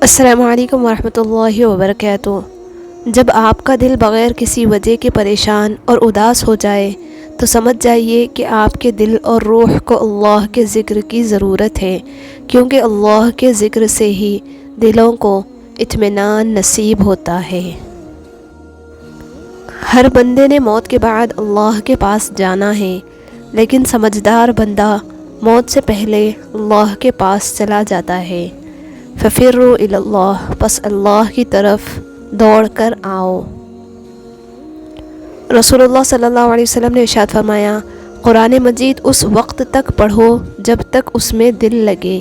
السلام علیکم ورحمۃ اللہ وبرکاتہ۔ جب آپ کا دل بغیر کسی وجہ کے پریشان اور اداس ہو جائے تو سمجھ جائیے کہ آپ کے دل اور روح کو اللہ کے ذکر کی ضرورت ہے، کیونکہ اللہ کے ذکر سے ہی دلوں کو اطمینان نصیب ہوتا ہے۔ ہر بندے نے موت کے بعد اللہ کے پاس جانا ہے، لیکن سمجھدار بندہ موت سے پہلے اللہ کے پاس چلا جاتا ہے۔ ففروا الی اللہ، پس اللہ کی طرف دوڑ کر آؤ۔ رسول اللہ صلی اللہ علیہ وسلم نے ارشاد فرمایا، قرآن مجید اس وقت تک پڑھو جب تک اس میں دل لگے،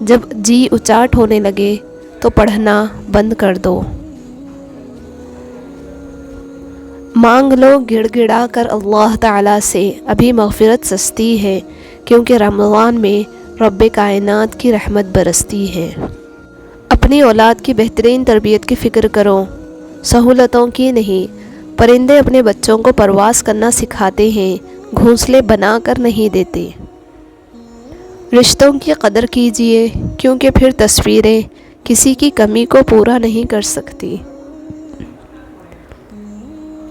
جب جی اچاٹ ہونے لگے تو پڑھنا بند کر دو۔ مانگ لو گڑ گڑا کر اللہ تعالیٰ سے، ابھی مغفرت سستی ہے، کیونکہ رمضان میں رب کائنات کی رحمت برستی ہے۔ اپنی اولاد کی بہترین تربیت کی فکر کرو، سہولتوں کی نہیں۔ پرندے اپنے بچوں کو پرواز کرنا سکھاتے ہیں، گھونسلے بنا کر نہیں دیتے۔ رشتوں کی قدر کیجیے، کیونکہ پھر تصویریں کسی کی کمی کو پورا نہیں کر سکتی۔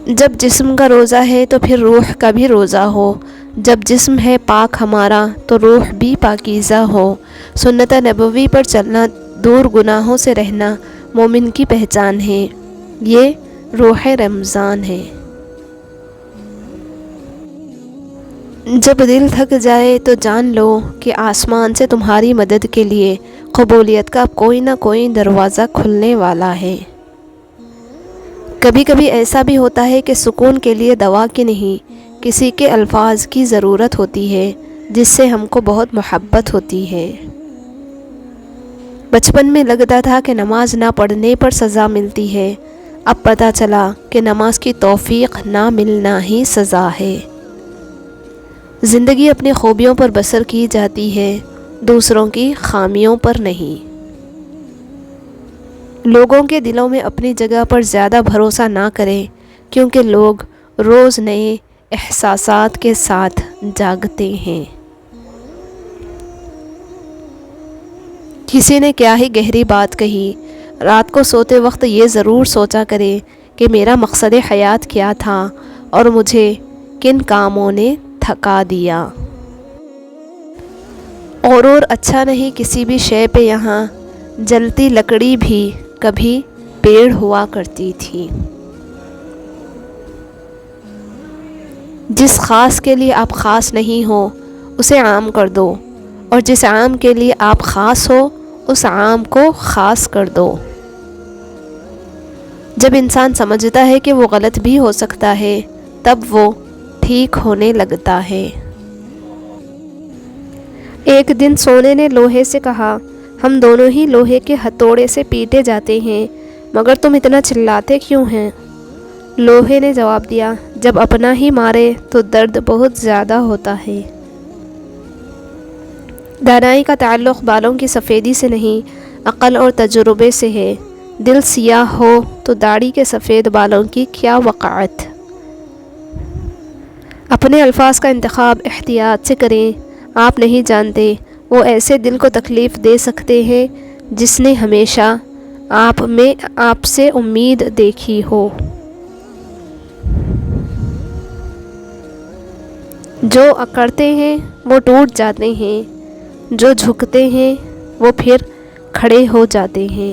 جب جسم کا روزہ ہے تو پھر روح کا بھی روزہ ہو، جب جسم ہے پاک ہمارا تو روح بھی پاکیزہ ہو۔ سنت نبوی پر چلنا، دور گناہوں سے رہنا مومن کی پہچان ہے، یہ روح رمضان ہے۔ جب دل تھک جائے تو جان لو کہ آسمان سے تمہاری مدد کے لیے قبولیت کا کوئی نہ کوئی دروازہ کھلنے والا ہے۔ کبھی کبھی ایسا بھی ہوتا ہے کہ سکون کے لیے دوا کی نہیں، کسی کے الفاظ کی ضرورت ہوتی ہے جس سے ہم کو بہت محبت ہوتی ہے۔ بچپن میں لگتا تھا کہ نماز نہ پڑھنے پر سزا ملتی ہے، اب پتہ چلا کہ نماز کی توفیق نہ ملنا ہی سزا ہے۔ زندگی اپنی خوبیوں پر بسر کی جاتی ہے، دوسروں کی خامیوں پر نہیں۔ لوگوں کے دلوں میں اپنی جگہ پر زیادہ بھروسہ نہ کریں، کیونکہ لوگ روز نئے احساسات کے ساتھ جاگتے ہیں۔ کسی نے کیا ہی گہری بات کہی، رات کو سوتے وقت یہ ضرور سوچا کرے کہ میرا مقصد حیات کیا تھا اور مجھے کن کاموں نے تھکا دیا۔ اور اچھا نہیں کسی بھی شے پہ یہاں، جلتی لکڑی بھی کبھی پیڑ ہوا کرتی تھی۔ جس خاص کے لیے آپ خاص نہیں ہو اسے عام کر دو، اور جس عام کے لیے آپ خاص ہو اس عام کو خاص کر دو۔ جب انسان سمجھتا ہے کہ وہ غلط بھی ہو سکتا ہے تب وہ ٹھیک ہونے لگتا ہے۔ ایک دن سونے نے لوہے سے کہا، ہم دونوں ہی لوہے کے ہتھوڑے سے پیٹے جاتے ہیں، مگر تم اتنا چلاتے کیوں ہیں؟ لوہے نے جواب دیا، جب اپنا ہی مارے تو درد بہت زیادہ ہوتا ہے۔ دانائی کا تعلق بالوں کی سفیدی سے نہیں، عقل اور تجربے سے ہے۔ دل سیاہ ہو تو داڑھی کے سفید بالوں کی کیا وقعت۔ اپنے الفاظ کا انتخاب احتیاط سے کریں، آپ نہیں جانتے وہ ایسے دل کو تکلیف دے سکتے ہیں جس نے ہمیشہ آپ سے امید دیکھی ہو۔ جو اکڑتے ہیں وہ ٹوٹ جاتے ہیں، جو جھکتے ہیں وہ پھر کھڑے ہو جاتے ہیں۔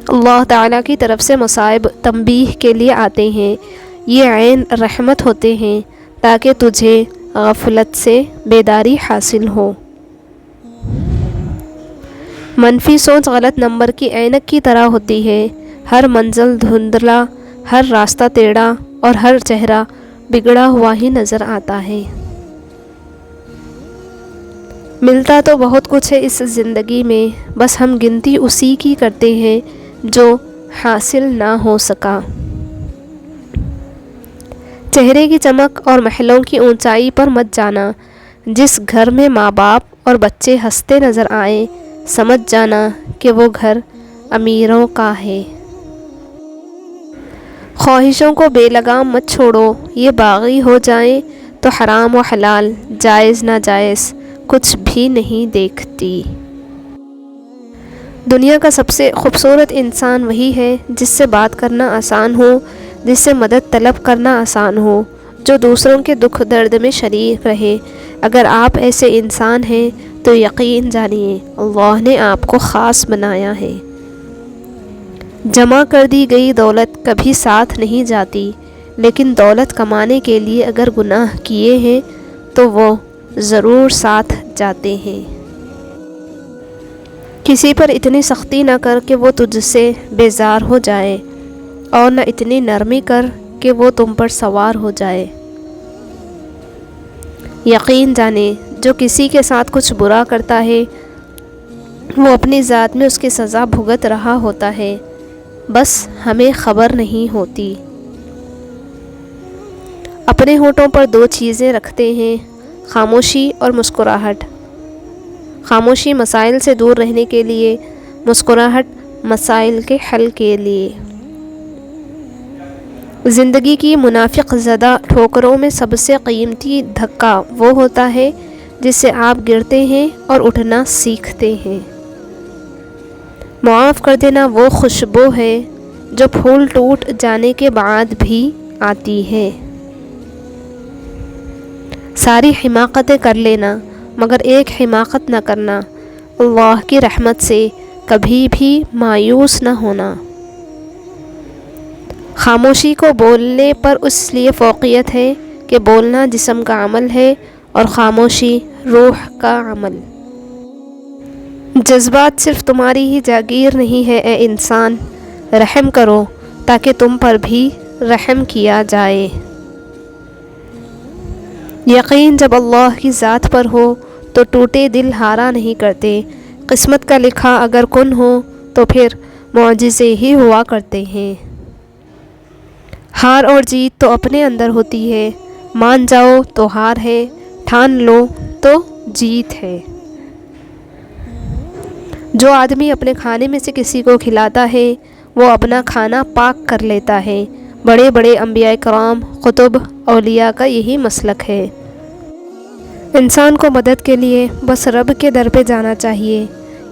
اللہ تعالیٰ کی طرف سے مصائب تنبیہ کے لیے آتے ہیں، یہ عین رحمت ہوتے ہیں تاکہ تجھے غفلت سے بیداری حاصل ہو۔ منفی سوچ غلط نمبر کی عینک کی طرح ہوتی ہے، ہر منزل دھندلا، ہر راستہ ٹیڑھا اور ہر چہرہ بگڑا ہوا ہی نظر آتا ہے۔ ملتا تو بہت کچھ ہے اس زندگی میں، بس ہم گنتی اسی کی کرتے ہیں جو حاصل نہ ہو سکا۔ چہرے کی چمک اور محلوں کی اونچائی پر مت جانا، جس گھر میں ماں باپ اور بچے ہنستے نظر آئیں سمجھ جانا کہ وہ گھر امیروں کا ہے۔ خواہشوں کو بے لگام مت چھوڑو، یہ باغی ہو جائیں تو حرام و حلال، جائز ناجائز کچھ بھی نہیں دیکھتی۔ دنیا کا سب سے خوبصورت انسان وہی ہے جس سے بات کرنا آسان ہو، جس سے مدد طلب کرنا آسان ہو، جو دوسروں کے دکھ درد میں شریک رہے۔ اگر آپ ایسے انسان ہیں تو یقین جانیے اللہ نے آپ کو خاص بنایا ہے۔ جمع کر دی گئی دولت کبھی ساتھ نہیں جاتی، لیکن دولت کمانے کے لیے اگر گناہ کیے ہیں تو وہ ضرور ساتھ جاتے ہیں۔ کسی پر اتنی سختی نہ کر کہ وہ تجھ سے بیزار ہو جائے، اور نہ اتنی نرمی کر کہ وہ تم پر سوار ہو جائے۔ یقین جانے جو کسی کے ساتھ کچھ برا کرتا ہے وہ اپنی ذات میں اس کی سزا بھگت رہا ہوتا ہے، بس ہمیں خبر نہیں ہوتی۔ اپنے ہونٹوں پر دو چیزیں رکھتے ہیں، خاموشی اور مسکراہٹ۔ خاموشی مسائل سے دور رہنے کے لیے، مسکراہٹ مسائل کے حل کے لیے۔ زندگی کی منافق زدہ ٹھوکروں میں سب سے قیمتی دھکا وہ ہوتا ہے جس سے آپ گرتے ہیں اور اٹھنا سیکھتے ہیں۔ معاف کر دینا وہ خوشبو ہے جو پھول ٹوٹ جانے کے بعد بھی آتی ہے۔ ساری حماقتیں کر لینا مگر ایک حماقت نہ کرنا۔ اللہ کی رحمت سے کبھی بھی مایوس نہ ہونا۔ خاموشی کو بولنے پر اس لیے فوقیت ہے کہ بولنا جسم کا عمل ہے اور خاموشی روح کا عمل۔ جذبات صرف تمہاری ہی جاگیر نہیں ہے اے انسان، رحم کرو تاکہ تم پر بھی رحم کیا جائے۔ یقین جب اللہ کی ذات پر ہو تو ٹوٹے دل ہارا نہیں کرتے۔ قسمت کا لکھا اگر کن ہو تو پھر معجزے ہی ہوا کرتے ہیں۔ ہار اور جیت تو اپنے اندر ہوتی ہے، مان جاؤ تو ہار ہے، ٹھان لو تو جیت ہے۔ جو آدمی اپنے کھانے میں سے کسی کو کھلاتا ہے وہ اپنا کھانا پاک کر لیتا ہے۔ بڑے بڑے انبیاء کرام، قطب، اولیاء کا یہی مسلک ہے۔ انسان کو مدد کے لیے بس رب کے در پہ جانا چاہیے۔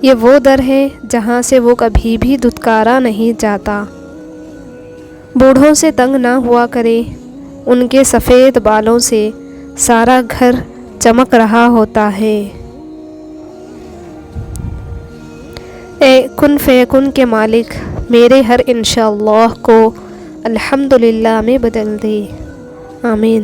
یہ وہ در ہے جہاں سے وہ کبھی بھی دھتکارا نہیں جاتا۔ بوڑھوں سے تنگ نہ ہوا کرے، ان کے سفید بالوں سے سارا گھر چمک رہا ہوتا ہے۔ اے کن فیکن کے مالک، میرے ہر انشاءاللہ کو الحمدللہ میں بدل دے۔ آمین۔